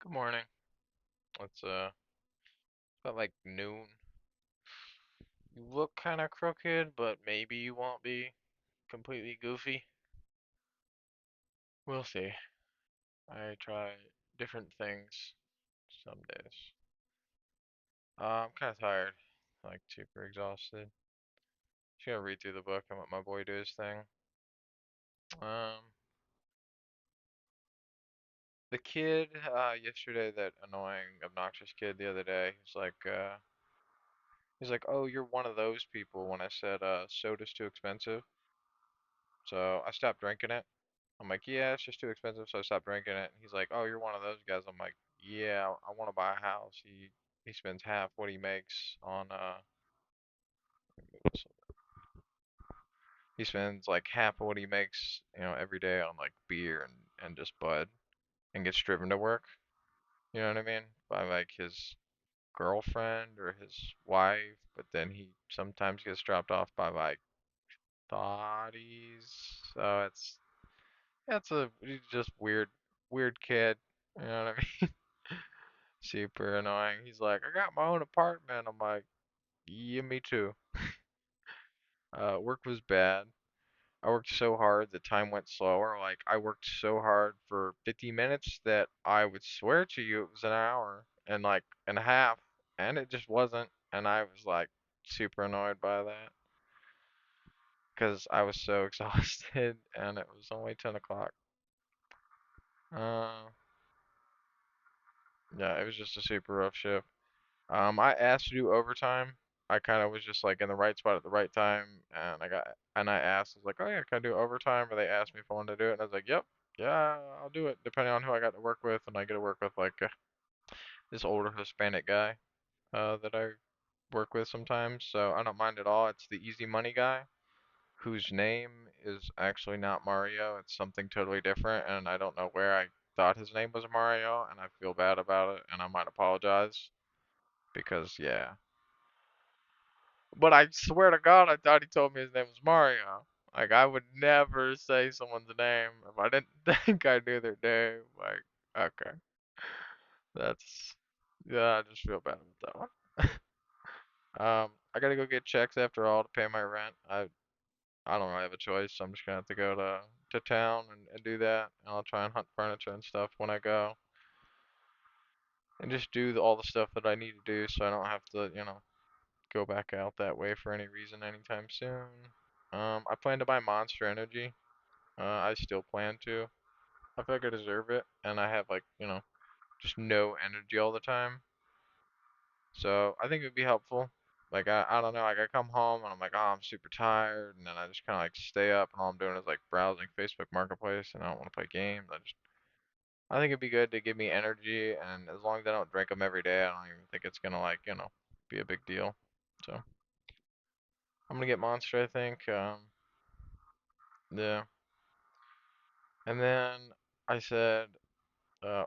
Good morning. It's about like noon. You look kind of crooked, but maybe you won't be completely goofy. We'll see. I try different things some days. I'm kind of tired, like super exhausted. Just gonna read through the book and let my boy do his thing. Um, the kid yesterday, that annoying, obnoxious kid the other day, he's like, oh, you're one of those people when I said soda's too expensive. So I stopped drinking it. I'm like, yeah, it's just too expensive, so I stopped drinking it. He's like, oh, you're one of those guys. I'm like, yeah, I want to buy a house. He spends half what he makes on he spends like half of what he makes, every day on like beer and just bud, and gets driven to work. You know what I mean? By like his girlfriend or his wife, but then he sometimes gets dropped off by like thotties. So it's a he's just weird kid. You know what I mean? Super annoying. He's like, I got my own apartment. I'm like, yeah, me too. Work was bad. I worked so hard the time went slower. Like, I worked so hard for 50 minutes that I would swear to you it was an hour and like and a half, and it just wasn't. And I was like super annoyed by that because I was so exhausted and it was only 10 o'clock. Uh, yeah, it was just a super rough shift. I asked to do overtime. I kind of was just like in the right spot at the right time, and I asked, I was like, oh yeah, can I do overtime? Or they asked me if I wanted to do it, and I was like, yep, yeah, I'll do it, depending on who I got to work with, and I get to work with like this older Hispanic guy that I work with sometimes, so I don't mind at all. It's the easy money guy, whose name is actually not Mario. It's something totally different, and I don't know where I thought his name was Mario, and I feel bad about it, and I might apologize because yeah. But I swear to God, I thought he told me his name was Mario. Like, I would never say someone's name if I didn't think I knew their name. Like, okay, that's yeah. I just feel bad about that one. I gotta go get checks after all to pay my rent. I don't really have a choice, so I'm just gonna have to go to town and do that. And I'll try and hunt furniture and stuff when I go, and just do all the stuff that I need to do, so I don't have to, go back out that way for any reason anytime soon. I plan to buy Monster Energy. I still plan to. I feel like I deserve it, and I have like, just no energy all the time. So I think it would be helpful. Like I don't know, like I come home and I'm like, oh, I'm super tired, and then I just kind of like stay up, and all I'm doing is like browsing Facebook Marketplace, and I don't want to play games. I think it'd be good to give me energy, and as long as I don't drink them every day, I don't even think it's gonna like, be a big deal. So I'm gonna get Monster, I think. Yeah. And then I said,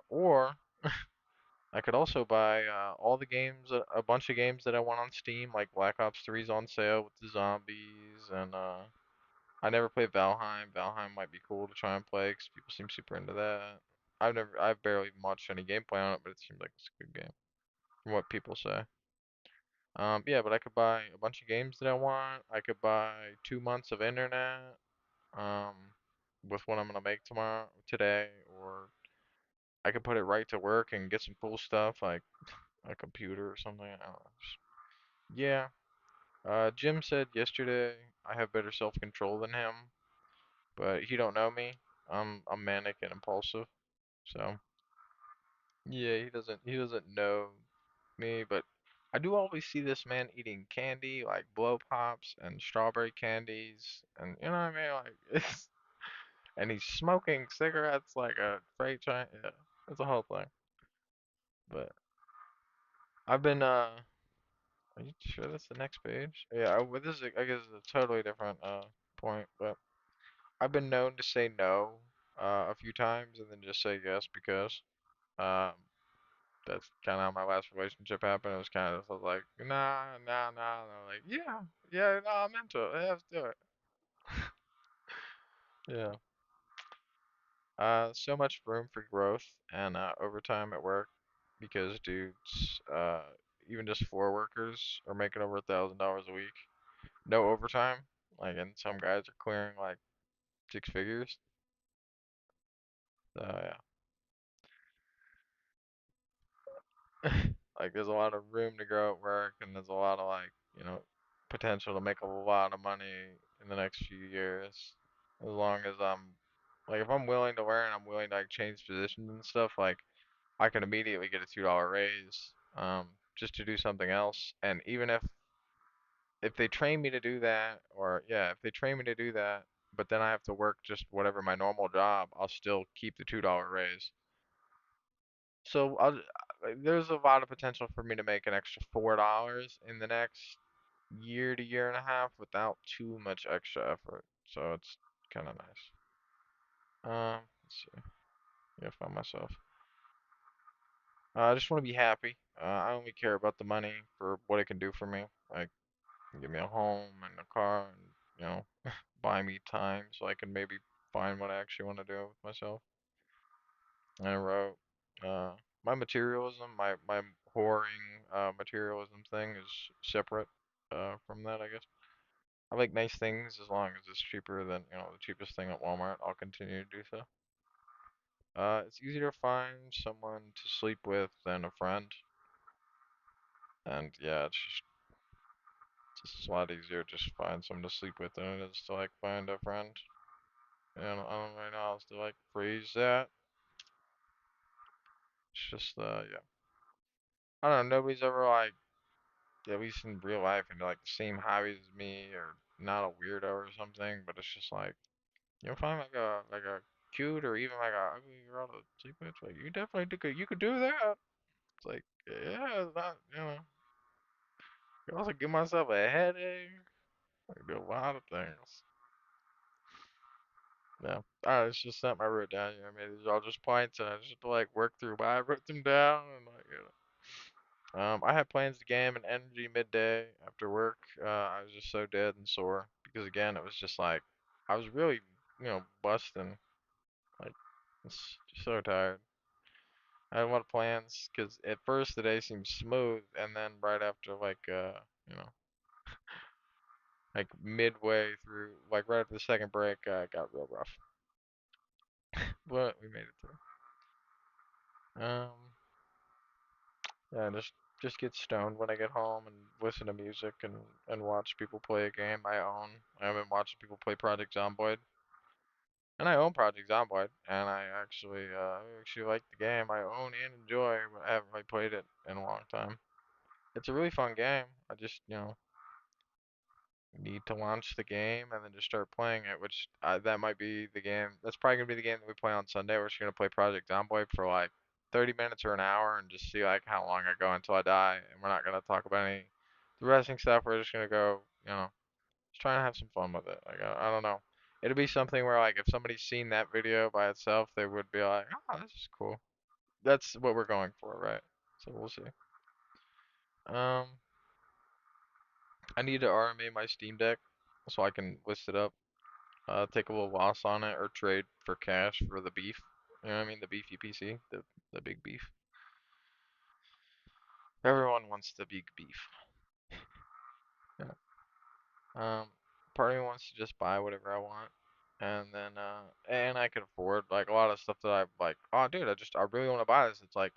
or I could also buy all the games, a bunch of games that I want on Steam, like Black Ops 3's on sale with the zombies, and I never played Valheim. Valheim might be cool to try and play because people seem super into that. I've barely watched any gameplay on it, but it seems like it's a good game from what people say. Yeah, but I could buy a bunch of games that I want. I could buy 2 months of internet, um, with what I'm gonna make today, or I could put it right to work and get some cool stuff like a computer or something. I don't know. Yeah. Jim said yesterday I have better self-control than him, but he don't know me. I'm manic and impulsive, so yeah, he doesn't know me, but I do always see this man eating candy like blow pops and strawberry candies, and you know what I mean, like it's and he's smoking cigarettes like a freight train. Yeah, it's a whole thing. But I've been are you sure that's the next page? Yeah, well, this is I guess a totally different point, but I've been known to say no a few times and then just say yes because um that's kind of how my last relationship happened. It was kind of I was like nah, and I'm like yeah, no, I'm into it. Yeah, let's do it. Yeah, So much room for growth and overtime at work because dudes, even just floor workers are making over $1,000 a week. No overtime. Like, and some guys are clearing like six figures. So yeah, like there's a lot of room to grow at work, and there's a lot of like, potential to make a lot of money in the next few years. As long as like, if I'm willing to learn, I'm willing to like change positions and stuff. Like, I can immediately get a $2 raise, just to do something else. And even if they train me to do that, or yeah, if they train me to do that, but then I have to work just whatever my normal job, I'll still keep the $2 raise. So there's a lot of potential for me to make an extra $4 in the next year to year and a half without too much extra effort. So it's kind of nice. Let's see. Yeah, find myself. I just want to be happy. I only care about the money for what it can do for me. Like, give me a home and a car, and buy me time so I can maybe find what I actually want to do with myself. And I wrote, uh, my materialism, my whoring materialism thing is separate from that, I guess. I like nice things as long as it's cheaper than, the cheapest thing at Walmart. I'll continue to do so. It's easier to find someone to sleep with than a friend. And yeah, it's a lot easier to just find someone to sleep with than it is to like find a friend. And I don't really know how else to like phrase that. It's just yeah. I don't know, nobody's ever like, at least in real life, into like the same hobbies as me, or not a weirdo or something, but it's just like, find like a cute or even like a ugly girl to sleep with. Like, you could do that. It's like, yeah, it's not, I can also give myself a headache. I can do a lot of things. Yeah. Alright, it's just something I wrote down. I mean, these are all just points, and I just have to like work through why I wrote them down, and like, I had plans to game an energy midday after work. I was just so dead and sore because again, it was just like I was really, busting. Like, just so tired. I had a lot of plans because at first the day seemed smooth, and then right after you know, like midway through, like right after the second break, it got real rough. But we made it through. Yeah, just get stoned when I get home and listen to music and watch people play a game I own. I've been watching people play Project Zomboid, and I own Project Zomboid, and I actually like the game. I own and enjoy, but I haven't really played it in a long time. It's a really fun game. I just need to launch the game and then just start playing it, which that might be the game. That's probably gonna be the game that we play on Sunday. We're just gonna play Project Zomboid for like 30 minutes or an hour and just see like how long I go until I die. And we're not gonna talk about any the wrestling stuff. We're just gonna go, just trying to have some fun with it. Like, I don't know. It'll be something where like if somebody's seen that video by itself, they would be like, oh, this is cool. That's what we're going for, right? So we'll see. Um, I need to RMA my Steam Deck so I can list it up, take a little loss on it, or trade for cash for the beef. You know what I mean? The beefy PC, the big beef. Everyone wants the big beef. Yeah. Part of me wants to just buy whatever I want, and then and I can afford like a lot of stuff that I like. Oh, dude, I really want to buy this. It's like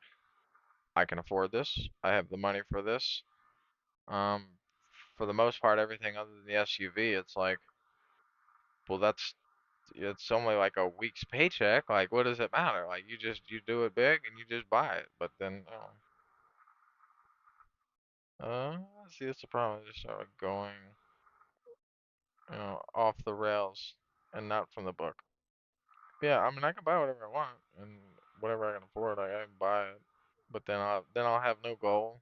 I can afford this. I have the money for this. Um, for the most part, everything other than the SUV, it's like, well, it's only like a week's paycheck. Like, what does it matter? Like, you do it big and you just buy it. But then, see, that's the problem. I just started going, off the rails and not from the book. Yeah, I mean, I can buy whatever I want and whatever I can afford, I can buy it. But then I'll have no goal.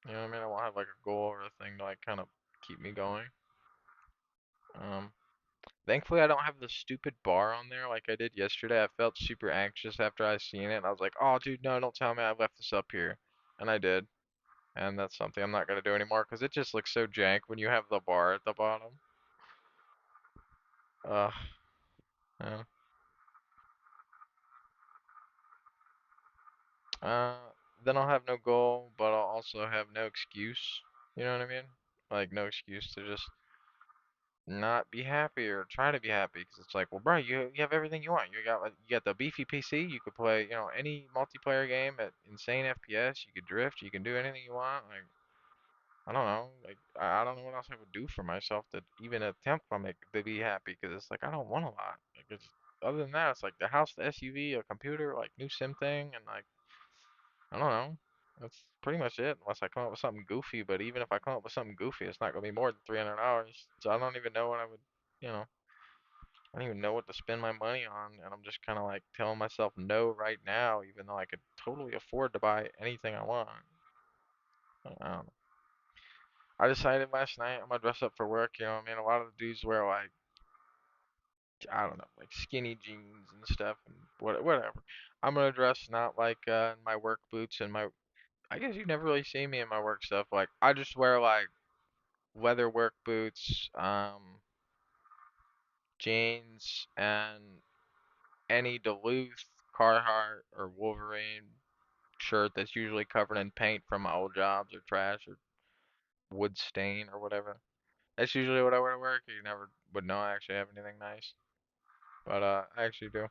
You know what I mean? I won't have like a goal or a thing to like kind of keep me going. Um, Thankfully, I don't have the stupid bar on there like I did yesterday. I felt super anxious after I seen it. And I was like, "Oh, dude, no, don't tell me I left this up here." And I did. And that's something I'm not gonna do anymore because it just looks so jank when you have the bar at the bottom. Ugh. Yeah. Uh, then I'll have no goal, but I'll also have no excuse. You know what I mean? Like no excuse to just not be happy or try to be happy because it's like, well, bro, you have everything you want. You got the beefy PC. You could play, any multiplayer game at insane FPS. You could drift. You can do anything you want. Like I don't know. Like I don't know what else I would do for myself to even attempt to be happy because it's like I don't want a lot. Like it's other than that, it's like the house, the SUV, a computer, like new sim thing, and like I don't know. That's pretty much it, unless I come up with something goofy. But even if I come up with something goofy, it's not gonna be more than $300. So I don't even know what I would, you know, I don't even know what to spend my money on, and I'm just kind of like telling myself no right now, even though I could totally afford to buy anything I want. I don't know. I decided last night I'm gonna dress up for work. You know, what I mean, a lot of the dudes wear like I don't know, like skinny jeans and stuff, and whatever. I'm gonna dress not like in my work boots and my. I guess you never really see me in my work stuff. Like I just wear like leather work boots, jeans, and any Duluth, Carhartt, or Wolverine shirt that's usually covered in paint from my old jobs or trash or wood stain or whatever. That's usually what I wear to work. You never would know I actually have anything nice, but I actually do.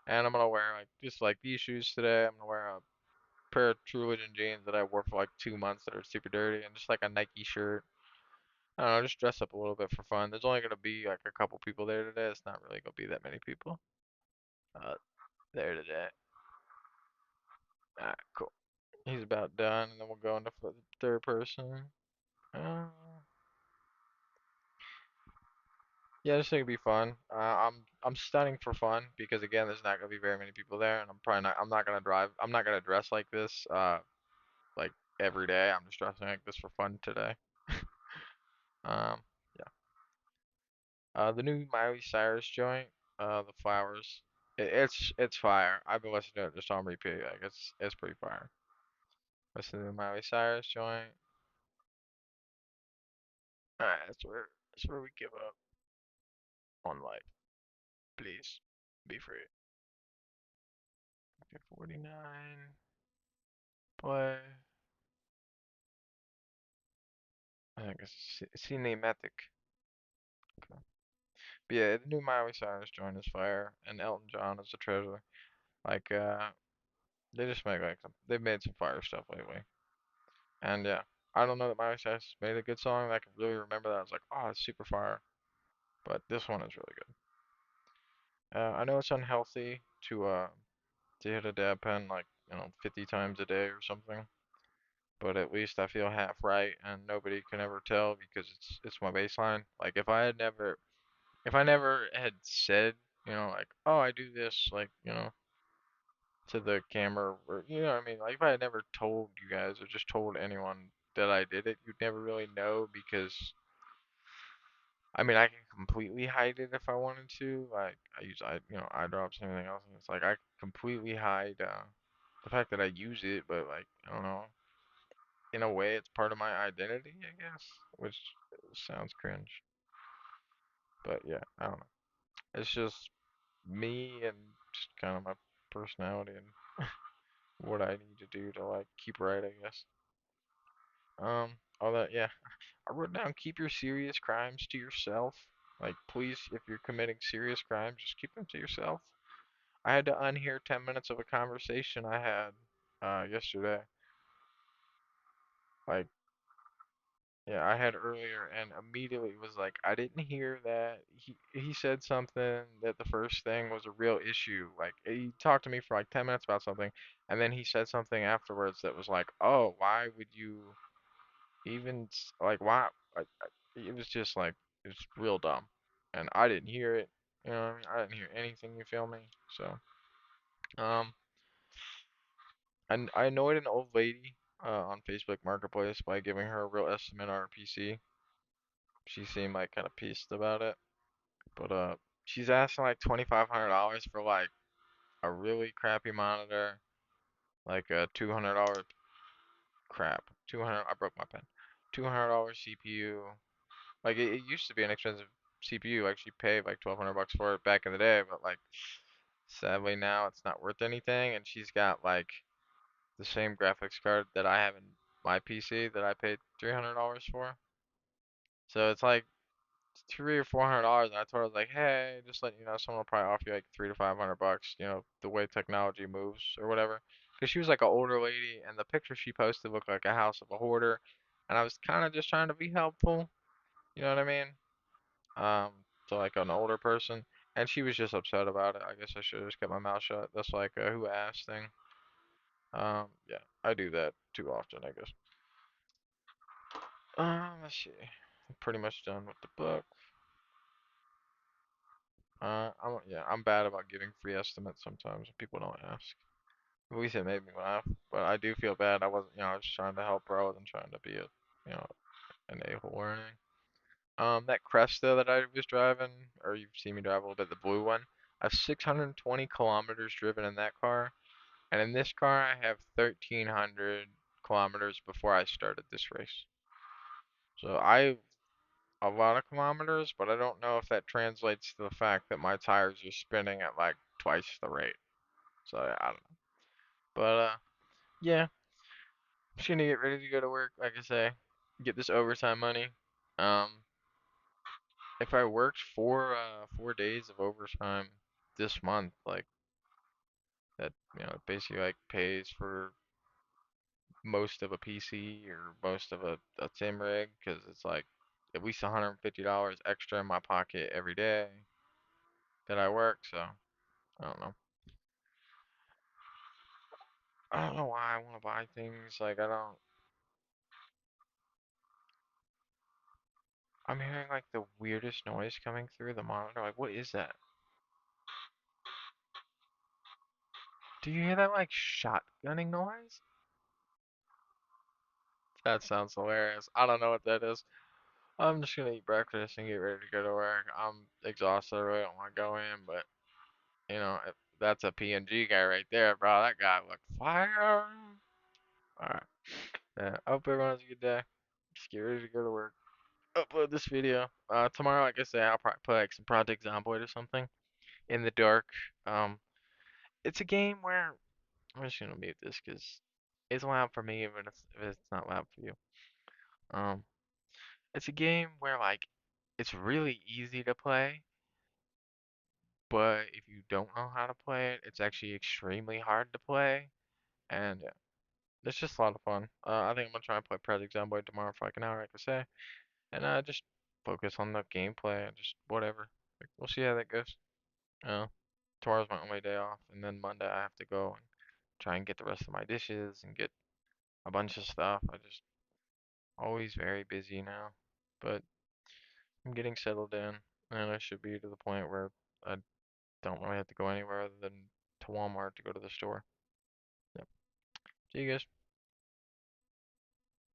And I'm gonna wear like just like these shoes today. I'm gonna wear a pair of True Religion jeans that I wore for like 2 months that are super dirty, and just like a Nike shirt. I don't know, just dress up a little bit for fun. There's only gonna be like a couple people there today. It's not really gonna be that many people uh, there today. Alright, cool. He's about done, and then we'll go into third person. Uh, yeah, I just think it'd be fun. I'm stunning for fun because again, there's not gonna be very many people there, and I'm not gonna drive. I'm not gonna dress like this. Like every day. I'm just dressing like this for fun today. Um, yeah. The new Miley Cyrus joint, the flowers. It's fire. I've been listening to it just on repeat. Like it's pretty fire. Listen to the Miley Cyrus joint. Alright, that's where we give up on life. Please be free. Okay, 49. Play. I think it's cinematic. Okay. But yeah, the new Miley Cyrus joint is fire, and Elton John is a treasure. Like they just make like they've made some fire stuff lately. And yeah, I don't know that Miley Cyrus made a good song. I can really remember that. I was like, oh, it's super fire. But this one is really good. I know it's unhealthy to hit a dab pen like 50 times a day or something. But at least I feel half right, and nobody can ever tell because it's my baseline. Like if I never had said like oh I do this like to the camera or what I mean like if I had never told you guys or just told anyone that I did it, you'd never really know because I mean, I can completely hide it if I wanted to. Like I use eye drops and everything else, and it's like I completely hide the fact that I use it, but like I don't know. In a way, it's part of my identity, I guess, which sounds cringe. But yeah, I don't know. It's just me and just kind of my personality and what I need to do to like keep right, I guess. All that, yeah. I wrote down keep your serious crimes to yourself. Like, please, if you're committing serious crimes, just keep them to yourself. I had to unhear 10 minutes of a conversation I had yesterday. Like, yeah, I had earlier, and immediately was like, I didn't hear that. He said something that the first thing was a real issue. Like, he talked to me for like 10 minutes about something, and then he said something afterwards that was like, oh, why would you even, like, why? It was just like, it was real dumb. And I didn't hear it. You know what I mean? I didn't hear anything, you feel me? So, um, I annoyed an old lady on Facebook Marketplace by giving her a real estimate on her PC. She seemed like kind of pissed about it, but she's asking like $2,500 for like a really crappy monitor, like a $200 crap, 200. I broke my pen. $200 CPU. Like it used to be an expensive CPU. Like she paid like 1,200 bucks for it back in the day, but like Sadly now it's not worth anything, and she's got like the same graphics card that I have in my PC that I paid $300 for. So it's like $300 or $400, and I told her I was like, hey, just letting you know, someone will probably offer you like 300 to 500 bucks, the way technology moves or whatever. Because she was like an older lady, and the picture she posted looked like a house of a hoarder, and I was kind of just trying to be helpful, you know what I mean? Um, to like an older person, and she was just upset about it. I guess I should have just kept my mouth shut. That's like a who asked thing. Yeah, I do that too often, I guess. Let's see. I'm pretty much done with the book. I'm bad about giving free estimates sometimes when people don't ask. At least it made me laugh, but I do feel bad. I wasn't, I was trying to help her. I wasn't trying to be you know, an a-hole or anything. That Cresta that I was driving, or you've seen me drive a little bit, the blue one. I have 620 kilometers driven in that car, and in this car I have 1,300 kilometers before I started this race. So I a lot of kilometers, but I don't know if that translates to the fact that my tires are spinning at like twice the rate. So I don't know. But yeah, just gonna get ready to go to work, like I say, get this overtime money. Um, if I worked 4 days of overtime this month, like that, basically like pays for most of a PC or most of a sim rig, because it's like at least $150 extra in my pocket every day that I work. So I don't know. I don't know why I want to buy things. Like I don't. I'm hearing like the weirdest noise coming through the monitor. Like what is that? Do you hear that like shotgunning noise? That sounds hilarious. I don't know what that is. I'm just gonna eat breakfast and get ready to go to work. I'm exhausted. I really don't want to go in, but if that's a PNG guy right there, bro. That guy looked fire. Alright. Yeah, I hope everyone has a good day. Just get ready to go to work. Upload this video. Tomorrow, like I say, I'll probably play like some Project Zomboid or something in the dark. Um, it's a game where I'm just gonna mute this because it's loud for me, even if it's not loud for you. Um, it's a game where like it's really easy to play, but if you don't know how to play it, it's actually extremely hard to play, and yeah, it's just a lot of fun. I think I'm gonna try and play Project Zomboid tomorrow for like an hour, like I say, and just focus on the gameplay and just whatever. Like, we'll see how that goes. Uh, Tomorrow's my only day off, and then Monday I have to go and try and get the rest of my dishes and get a bunch of stuff. I just always very busy now, but I'm getting settled in, and I should be to the point where I don't really have to go anywhere other than to Walmart to go to the store. Yep. See you guys.